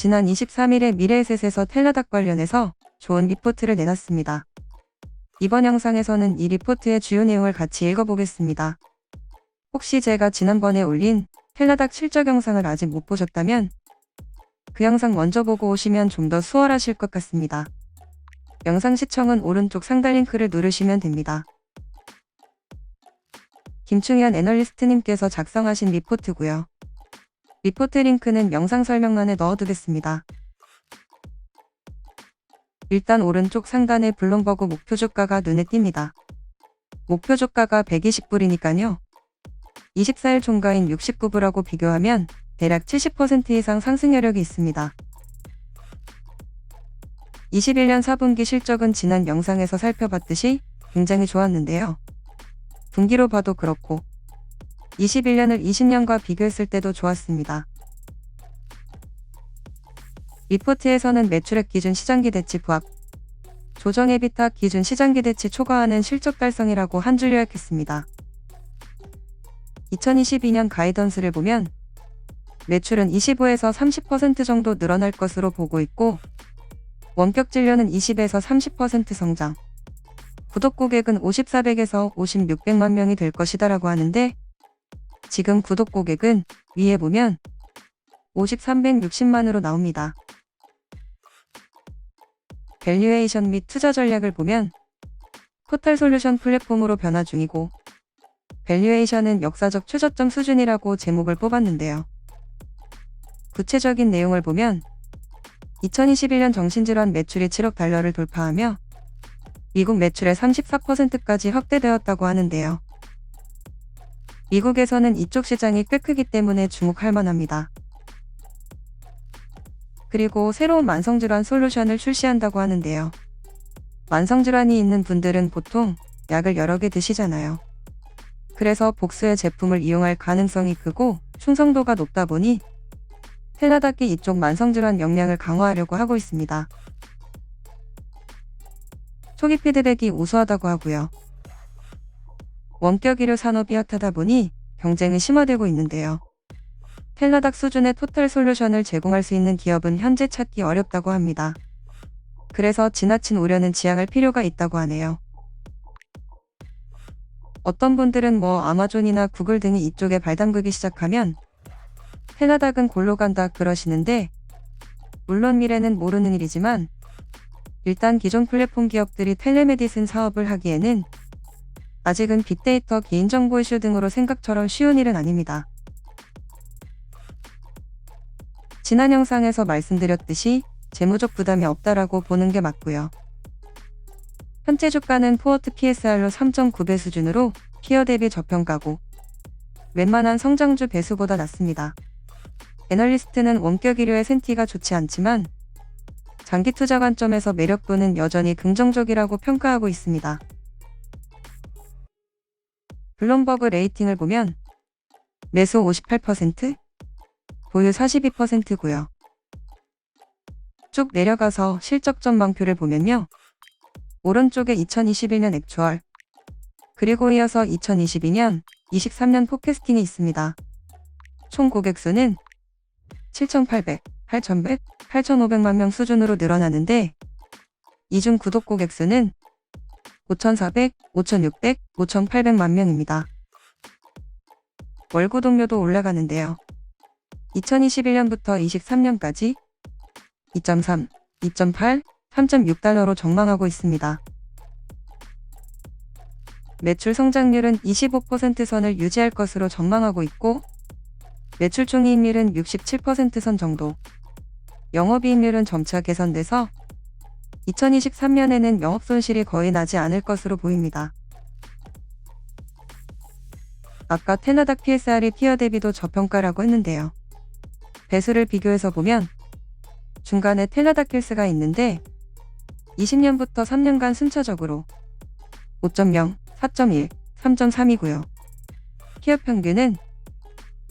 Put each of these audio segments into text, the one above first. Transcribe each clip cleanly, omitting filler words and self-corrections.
지난 23일에 미래에셋에서 텔라닥 관련해서 좋은 리포트를 내놨습니다. 이번 영상에서는 이 리포트의 주요 내용을 같이 읽어보겠습니다. 혹시 제가 지난번에 올린 텔라닥 실적 영상을 아직 못 보셨다면 그 영상 먼저 보고 오시면 좀 더 수월하실 것 같습니다. 영상 시청은 오른쪽 상단 링크를 누르시면 됩니다. 김충현 애널리스트님께서 작성하신 리포트고요. 리포트 링크는 영상 설명란에 넣어두겠습니다. 일단 오른쪽 상단에 블룸버그 목표 주가가 눈에 띕니다. 목표 주가가 120불이니까요. 24일 종가인 69불하고 비교하면 대략 70% 이상 상승 여력이 있습니다. 21년 4분기 실적은 지난 영상에서 살펴봤듯이 굉장히 좋았는데요. 분기로 봐도 그렇고 21년을 20년과 비교했을 때도 좋았습니다. 리포트에서는 매출액 기준 시장기대치 부합, 조정 EBITDA 기준 시장기대치 초과하는 실적 달성이라고 한 줄 요약했습니다. 2022년 가이던스를 보면 매출은 25에서 30% 정도 늘어날 것으로 보고 있고 원격 진료는 20에서 30% 성장, 구독 고객은 5400에서 5600만 명이 될 것이다라고 하는데 지금 구독 고객은 위에 보면 5360만으로 나옵니다. 밸류에이션 및 투자 전략을 보면 토탈솔루션 플랫폼으로 변화 중이고 밸류에이션은 역사적 최저점 수준이라고 제목을 뽑았는데요. 구체적인 내용을 보면 2021년 정신질환 매출이 7억 달러를 돌파하며 미국 매출의 34%까지 확대되었다고 하는데요. 미국에서는 이쪽 시장이 꽤 크기 때문에 주목할 만합니다. 그리고 새로운 만성질환 솔루션을 출시한다고 하는데요. 만성질환이 있는 분들은 보통 약을 여러 개 드시잖아요. 그래서 복수의 제품을 이용할 가능성이 크고 충성도가 높다 보니 텔라닥이 이쪽 만성질환 역량을 강화하려고 하고 있습니다. 초기 피드백이 우수하다고 하고요. 원격 의료 산업이 핫하다 보니 경쟁이 심화되고 있는데요. 텔라닥 수준의 토탈 솔루션을 제공할 수 있는 기업은 현재 찾기 어렵다고 합니다. 그래서 지나친 우려는 지양할 필요가 있다고 하네요. 어떤 분들은 아마존이나 구글 등이 이쪽에 발담그기 시작하면 텔라닥은 골로 간다 그러시는데 물론 미래는 모르는 일이지만 일단 기존 플랫폼 기업들이 텔레메디슨 사업을 하기에는 아직은 빅데이터 개인정보 이슈 등으로 생각처럼 쉬운 일은 아닙니다. 지난 영상에서 말씀드렸듯이 재무적 부담이 없다라고 보는 게 맞고요. 현재 주가는 포워트 PSR로 3.9배 수준으로 피어 대비 저평가고 웬만한 성장주 배수보다 낮습니다. 애널리스트는 원격 의료의 센티가 좋지 않지만 장기 투자 관점에서 매력도는 여전히 긍정적이라고 평가하고 있습니다. 블룸버그 레이팅을 보면 매수 58%, 보유 42%고요. 쭉 내려가서 실적 전망표를 보면요. 오른쪽에 2021년 액추얼, 그리고 이어서 2022년, 23년 포캐스팅이 있습니다. 총 고객수는 7,800, 8,100, 8,500만 명 수준으로 늘어나는데 이중 구독 고객수는 5,400, 5,600, 5,800만 명입니다. 월 구독료도 올라가는데요. 2021년부터 23년까지 2.3, 2.8, 3.6달러로 전망하고 있습니다. 매출 성장률은 25% 선을 유지할 것으로 전망하고 있고 매출 총이익률은 67% 선 정도, 영업이익률은 점차 개선돼서 2023년에는 영업손실이 거의 나지 않을 것으로 보입니다. 아까 텔라닥 PSR이 피어 대비도 저평가라고 했는데요. 배수를 비교해서 보면 중간에 텔라닥 킬스가 있는데 20년부터 3년간 순차적으로 5.0, 4.1, 3.3이고요. 피어 평균은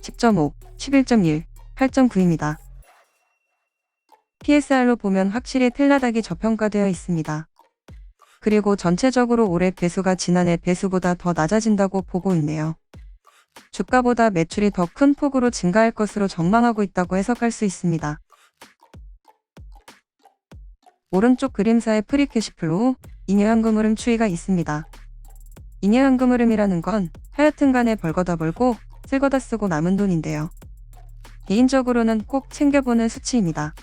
10.5, 11.1, 8.9입니다. PSR로 보면 확실히 텔라닥이 저평가되어 있습니다. 그리고 전체적으로 올해 배수가 지난해 배수보다 더 낮아진다고 보고 있네요. 주가보다 매출이 더 큰 폭으로 증가할 것으로 전망하고 있다고 해석할 수 있습니다. 오른쪽 그림사의 프리 캐시플로우, 잉여현금 흐름 추이가 있습니다. 잉여현금 흐름이라는 건 하여튼 간에 벌거다 벌고 쓸거다 쓰고 남은 돈인데요. 개인적으로는 꼭 챙겨보는 수치입니다.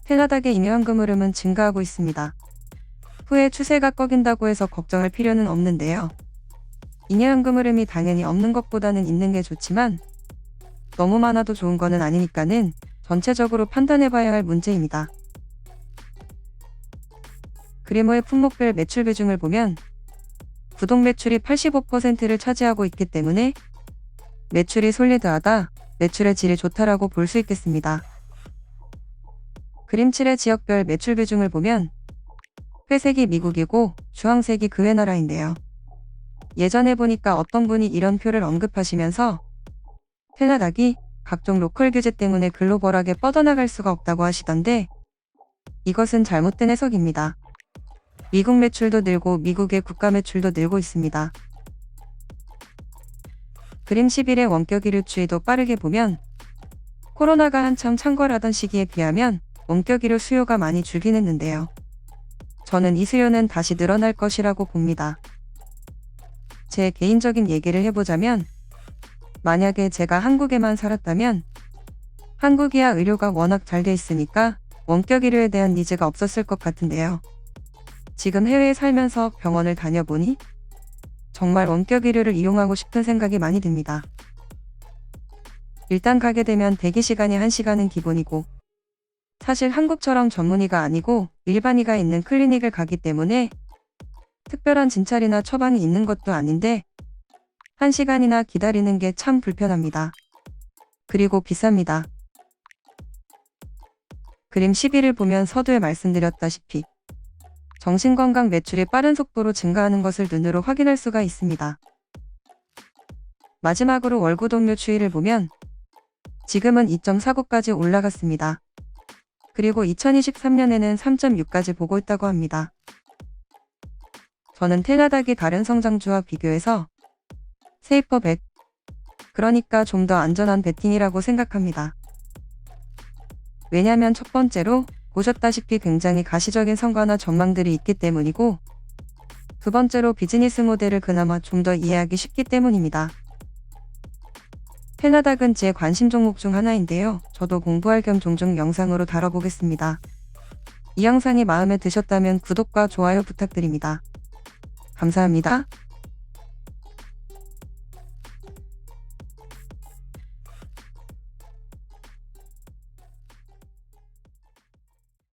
테나닥의 잉여현금 흐름은 증가하고 있습니다. 후에 추세가 꺾인다고 해서 걱정할 필요는 없는데요. 잉여현금 흐름이 당연히 없는 것보다는 있는 게 좋지만 너무 많아도 좋은 거는 아니니까는 전체적으로 판단해봐야 할 문제입니다. 그래머의 품목별 매출 비중을 보면 구독 매출이 85%를 차지하고 있기 때문에 매출이 솔리드하다, 매출의 질이 좋다라고 볼 수 있겠습니다. 그림 7의 지역별 매출 비중을 보면 회색이 미국이고 주황색이 그 외 나라인데요. 예전에 보니까 어떤 분이 이런 표를 언급하시면서 테나닥이 각종 로컬 규제 때문에 글로벌하게 뻗어나갈 수가 없다고 하시던데 이것은 잘못된 해석입니다. 미국 매출도 늘고 미국의 국가 매출도 늘고 있습니다. 그림 11의 원격 의료 추이도 빠르게 보면 코로나가 한참 창궐하던 시기에 비하면 원격 의료 수요가 많이 줄긴 했는데요. 저는 이 수요는 다시 늘어날 것이라고 봅니다. 제 개인적인 얘기를 해보자면 만약에 제가 한국에만 살았다면 한국이야 의료가 워낙 잘 돼 있으니까 원격 의료에 대한 니즈가 없었을 것 같은데요. 지금 해외에 살면서 병원을 다녀보니 정말 원격 의료를 이용하고 싶은 생각이 많이 듭니다. 일단 가게 되면 대기 시간이 1시간은 기본이고 사실 한국처럼 전문의가 아니고 일반의가 있는 클리닉을 가기 때문에 특별한 진찰이나 처방이 있는 것도 아닌데 1시간이나 기다리는 게 참 불편합니다. 그리고 비쌉니다. 그림 11을 보면 서두에 말씀드렸다시피 정신건강 매출이 빠른 속도로 증가하는 것을 눈으로 확인할 수가 있습니다. 마지막으로 월구독료 추이를 보면 지금은 2.49까지 올라갔습니다. 그리고 2023년에는 3.6까지 보고 있다고 합니다. 저는 테나닥이 다른 성장주와 비교해서 세이퍼 벳, 그러니까 좀 더 안전한 베팅이라고 생각합니다. 왜냐면 첫 번째로 보셨다시피 굉장히 가시적인 성과나 전망들이 있기 때문이고 두 번째로 비즈니스 모델을 그나마 좀 더 이해하기 쉽기 때문입니다. 테나닥은 제 관심 종목 중 하나인데요. 저도 공부할 겸 종종 영상으로 다뤄보겠습니다. 이 영상이 마음에 드셨다면 구독과 좋아요 부탁드립니다. 감사합니다.